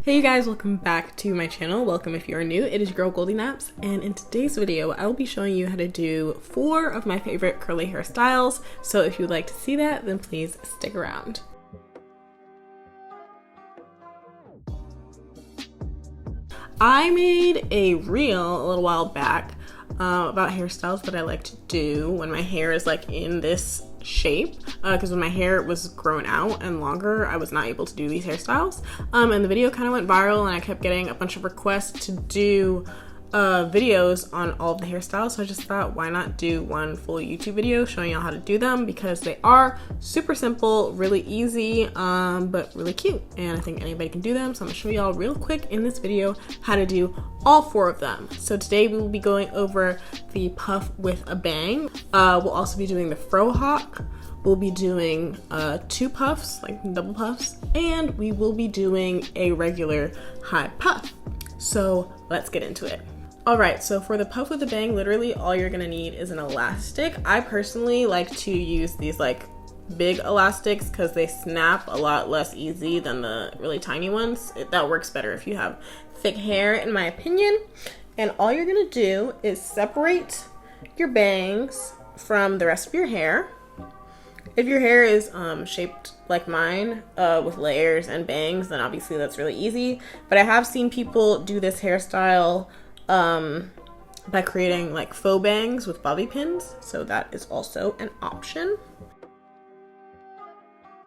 Hey you guys, welcome back to my channel. Welcome if you are new. It is your girl GoldyNaps, and in today's video I will be showing you how to do 4 of my favorite curly hairstyles. So if you would like to see that, then please stick around. I made a reel a little while back about hairstyles that I like to do when my hair is like in this shape, because when my hair was grown out and longer, I was not able to do these hairstyles, and the video kind of went viral and I kept getting a bunch of requests to do videos on all of the hairstyles. So I just thought, why not do one full YouTube video showing y'all how to do them, because they are super simple, really easy, but really cute, and I think anybody can do them. So I'm gonna show y'all real quick in this video how to do all 4 of them. So today we will be going over the puff with a bang. We'll also be doing the FroHawk. We'll be doing 2 puffs, like double puffs, and we will be doing a regular high puff. So let's get into it. Alright, so for the puff with a bang, literally all you're gonna need is an elastic. I personally like to use these like big elastics because they snap a lot less easy than the really tiny ones. That works better if you have thick hair, in my opinion. And all you're gonna do is separate your bangs from the rest of your hair. If your hair is shaped like mine, with layers and bangs, then obviously that's really easy. But I have seen people do this hairstyle by creating like faux bangs with bobby pins, so that is also an option.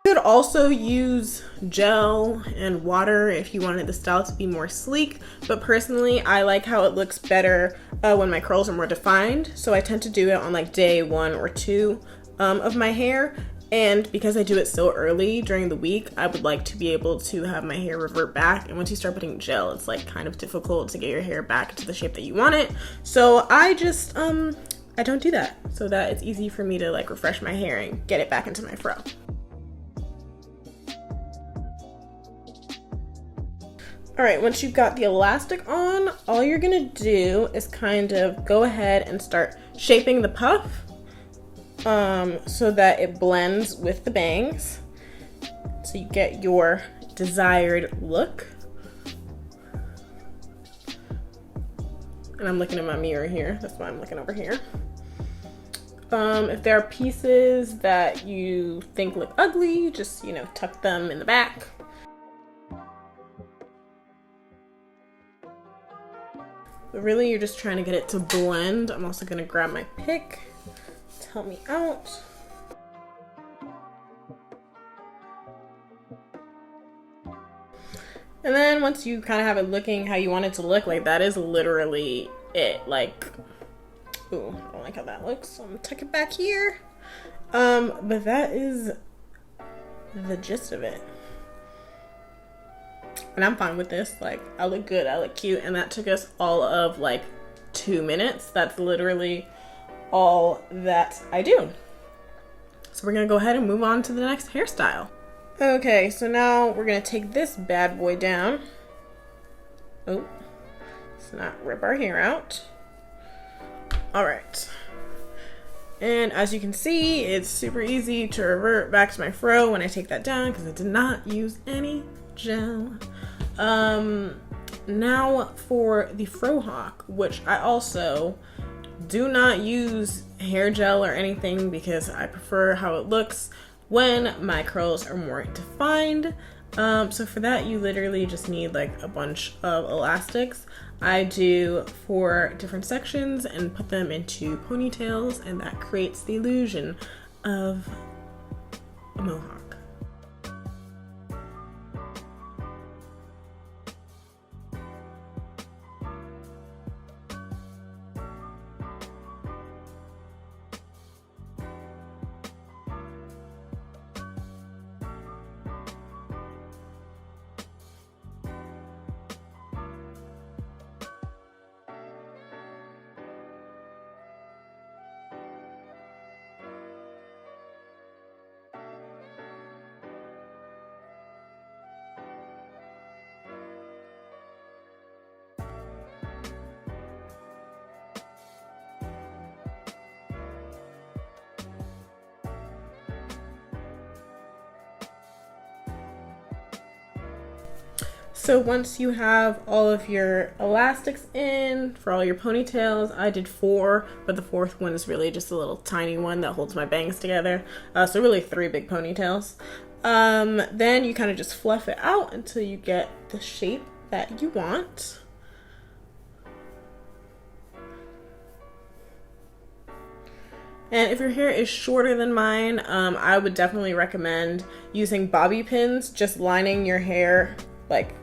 You could also use gel and water if you wanted the style to be more sleek, but personally I like how it looks better when my curls are more defined, so I tend to do it on like day 1 or 2 of my hair. And because I do it so early during the week, I would like to be able to have my hair revert back. And once you start putting gel, it's like kind of difficult to get your hair back to the shape that you want it. So I just, I don't do that, so that it's easy for me to like refresh my hair and get it back into my fro. All right, once you've got the elastic on, all you're gonna do is kind of go ahead and start shaping the puff so that it blends with the bangs, so you get your desired look. And I'm looking in my mirror here, that's why I'm looking over here. If there are pieces that you think look ugly, just, you know, tuck them in the back. But really, you're just trying to get it to blend. I'm also gonna grab my pick to help me out. And then once you kind of have it looking how you want it to look, like that is literally it. Like, ooh, I don't like how that looks, so I'm gonna tuck it back here. But that is the gist of it. And I'm fine with this. Like, I look good, I look cute, and that took us all of like 2 minutes. That's literally all that I do. So we're gonna go ahead and move on to the next hairstyle. Okay, so now we're gonna take this bad boy down. Oh, let's not rip our hair out. All right. And as you can see, it's super easy to revert back to my fro when I take that down because I did not use any gel. Now for the FroHawk, which I also do not use hair gel or anything because I prefer how it looks when my curls are more defined. So for that, you literally just need like a bunch of elastics. I do 4 different sections and put them into ponytails, and that creates the illusion of a mohawk. So once you have all of your elastics in for all your ponytails, I did 4, but the 4th one is really just a little tiny one that holds my bangs together. So really 3 big ponytails. Then you kind of just fluff it out until you get the shape that you want. And if your hair is shorter than mine, I would definitely recommend using bobby pins, just lining your hair, like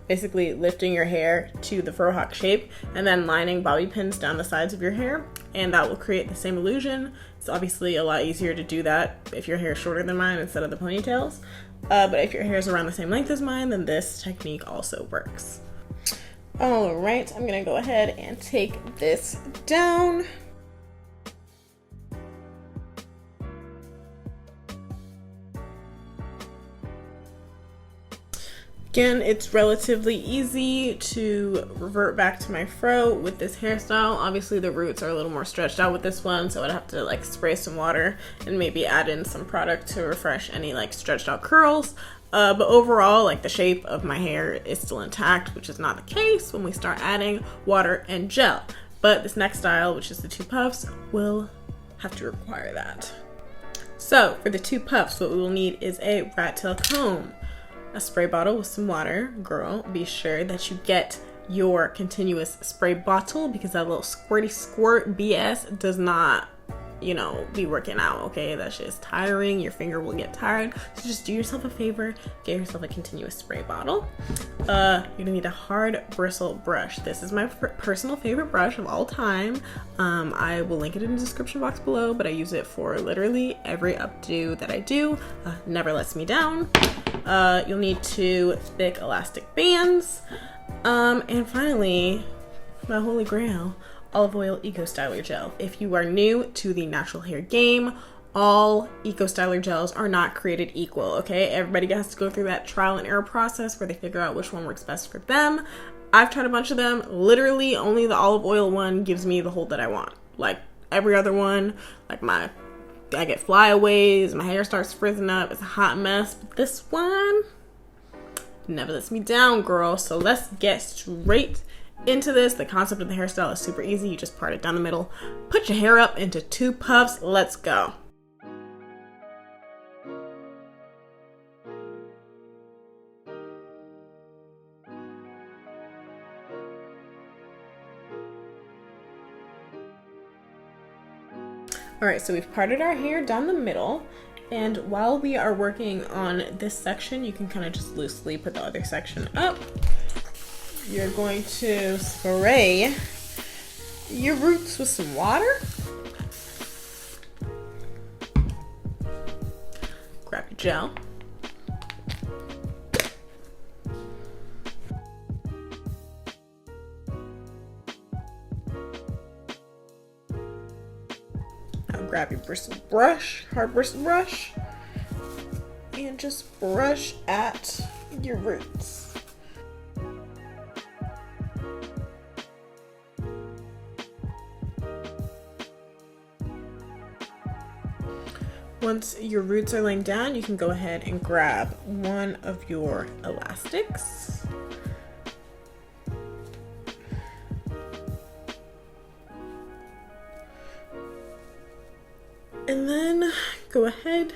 basically lifting your hair to the FroHawk shape and then lining bobby pins down the sides of your hair, and that will create the same illusion. It's obviously a lot easier to do that if your hair is shorter than mine instead of the ponytails. But if your hair is around the same length as mine, then this technique also works. All right, I'm gonna go ahead and take this down. Again, it's relatively easy to revert back to my fro with this hairstyle. Obviously the roots are a little more stretched out with this one, so I'd have to like spray some water and maybe add in some product to refresh any like stretched out curls. But overall, like the shape of my hair is still intact, which is not the case when we start adding water and gel. But this next style, which is the 2 puffs, will have to require that. So for the 2 puffs, what we will need is a rat tail comb, a spray bottle with some water. Girl, be sure that you get your continuous spray bottle because that little squirty squirt BS does not, you know, be working out, okay? That shit is tiring. Your finger will get tired. So just do yourself a favor, get yourself a continuous spray bottle. You're gonna need a hard bristle brush. This is my personal favorite brush of all time. I will link it in the description box below, but I use it for literally every updo that I do. Never lets me down. You'll need 2 thick elastic bands. And finally, my holy grail, olive oil eco styler gel. If you are new to the natural hair game, all eco styler gels are not created equal, okay? Everybody has to go through that trial and error process where they figure out which one works best for them. I've tried a bunch of them. Literally only the olive oil one gives me the hold that I want. Like every other one, like I get flyaways, my hair starts frizzing up, it's a hot mess. But this one never lets me down, girl. So let's get straight into this. The concept of the hairstyle is super easy. You just part it down the middle, put your hair up into 2 puffs. Let's go. All right, so we've parted our hair down the middle, and while we are working on this section, you can kind of just loosely put the other section up. You're going to spray your roots with some water. Grab your gel. Grab your bristle brush, hard bristle brush, and just brush at your roots. Once your roots are laying down, you can go ahead and grab one of your elastics. And then go ahead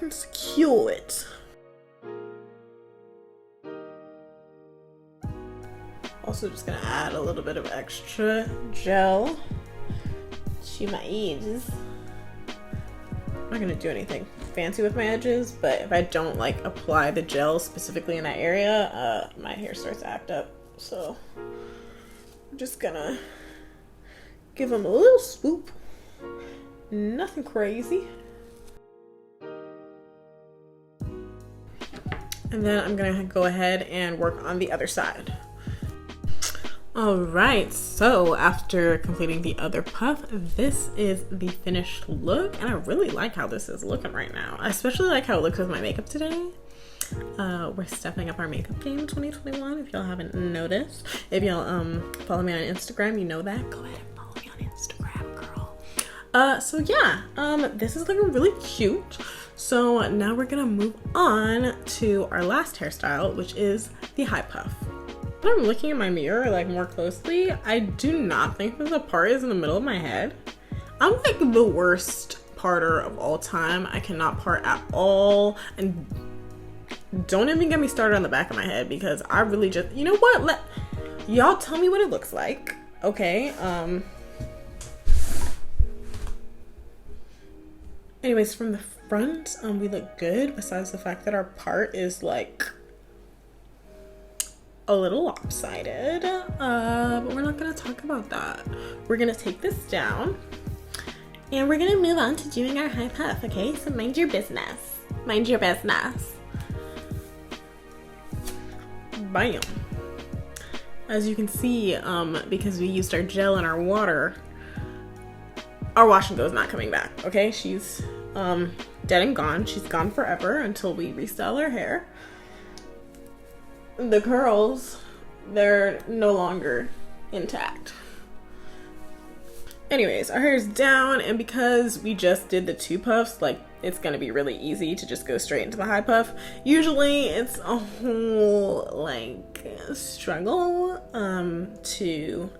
and secure it. Also just gonna add a little bit of extra gel to my edges. I'm not gonna do anything fancy with my edges, but if I don't like apply the gel specifically in that area, my hair starts to act up. So I'm just gonna give them a little swoop, nothing crazy. And then I'm gonna go ahead and work on the other side. All right, so after completing the other puff, this is the finished look, and I really like how this is looking right now. I especially like how it looks with my makeup today. We're stepping up our makeup game in 2021, if y'all haven't noticed. If y'all follow me on Instagram, you know that. Go ahead and follow me on Instagram, girl. So yeah, this is looking really cute. So now we're gonna move on to our last hairstyle, which is the high puff. When I'm looking in my mirror like more closely, I do not think that the part is in the middle of my head. I'm like the worst parter of all time. I cannot part at all, and don't even get me started on the back of my head, because I really just, you know what, let y'all tell me what it looks like, okay? Anyways, from the front, we look good, besides the fact that our part is like a little lopsided, but we're not gonna talk about that. We're gonna take this down and we're gonna move on to doing our high puff, okay? So mind your business. Mind your business. Bam. As you can see, because we used our gel and our water, our wash and go is not coming back, okay? She's dead and gone. She's gone forever until we restyle her hair. The curls, they're no longer intact. Anyways, our hair is down, and because we just did the 2 puffs, like, it's gonna be really easy to just go straight into the high puff. Usually it's a whole like struggle to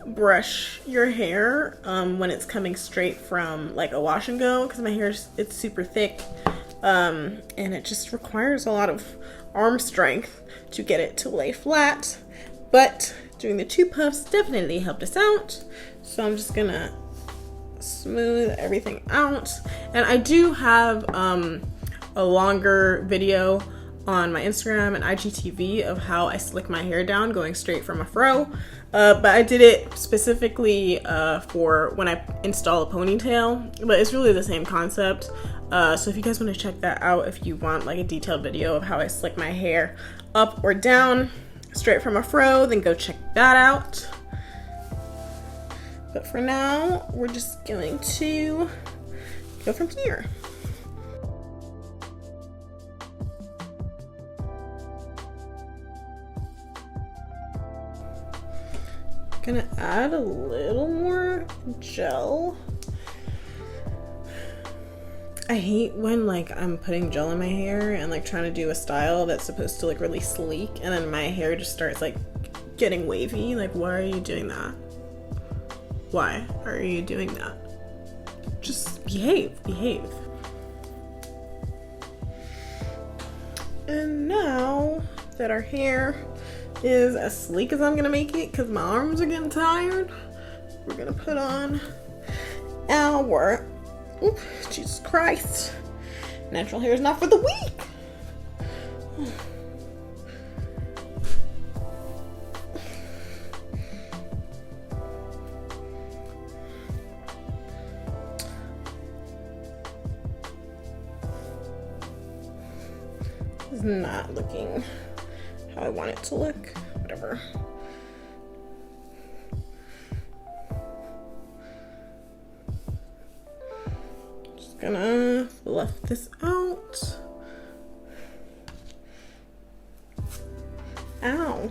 brush your hair when it's coming straight from like a wash and go, because my hair it's super thick, and it just requires a lot of arm strength to get it to lay flat. But doing the 2 puffs definitely helped us out. So I'm just gonna smooth everything out. And I do have a longer video on my Instagram and IGTV of how I slick my hair down going straight from a fro. But I did it specifically for when I install a ponytail, but it's really the same concept. So if you guys want to check that out, if you want like a detailed video of how I slick my hair up or down straight from a fro, then go check that out. But for now, we're just going to go from here. Gonna add a little more gel. I hate when like I'm putting gel in my hair and like trying to do a style that's supposed to look really sleek, and then my hair just starts like getting wavy. Like, why are you doing that? Why are you doing that? Just behave. And now that our hair is as sleek as I'm gonna make it, because my arms are getting tired, we're gonna put on our, Jesus Christ, natural hair is not for the weak. It's not looking how I want it to look. Whatever. Just gonna fluff this out. Ow.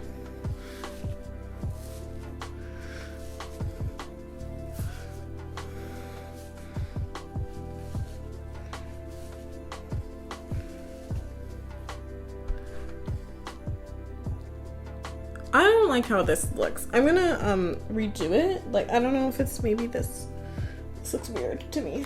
I don't like how this looks. I'm gonna redo it. Like, I don't know if it's maybe this looks weird to me.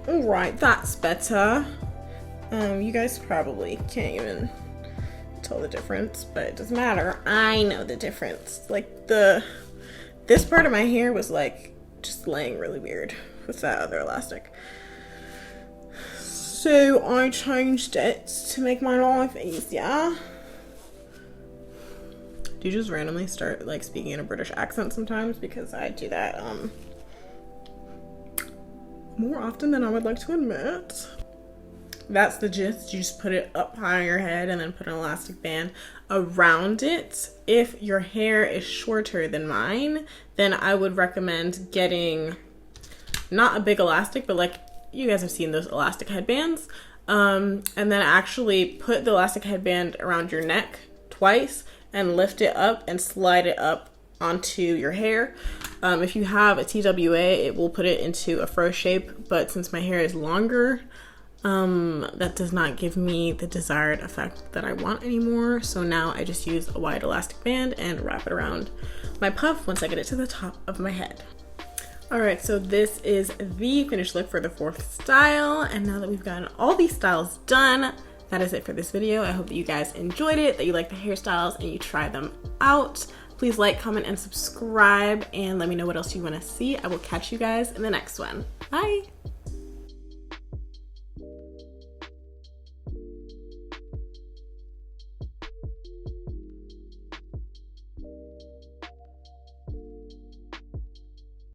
All right, that's better. You guys probably can't even tell the difference, but it doesn't matter. I know the difference. Like, this part of my hair was like just laying really weird with that other elastic. So I changed it to make my life easier. Do you just randomly start like speaking in a British accent sometimes? Because I do that more often than I would like to admit. That's the gist. You just put it up high on your head and then put an elastic band around it. If your hair is shorter than mine, then I would recommend getting not a big elastic, but like you guys have seen those elastic headbands. And then actually put the elastic headband around your neck twice and lift it up and slide it up onto your hair. If you have a TWA, it will put it into a fro shape, but since my hair is longer, that does not give me the desired effect that I want anymore. So now I just use a wide elastic band and wrap it around my puff once I get it to the top of my head. Alright, so this is the finished look for the fourth style, and now that we've gotten all these styles done, that is it for this video. I hope that you guys enjoyed it, that you like the hairstyles, and you try them out. Please like, comment, and subscribe, and let me know what else you want to see. I will catch you guys in the next one. Bye!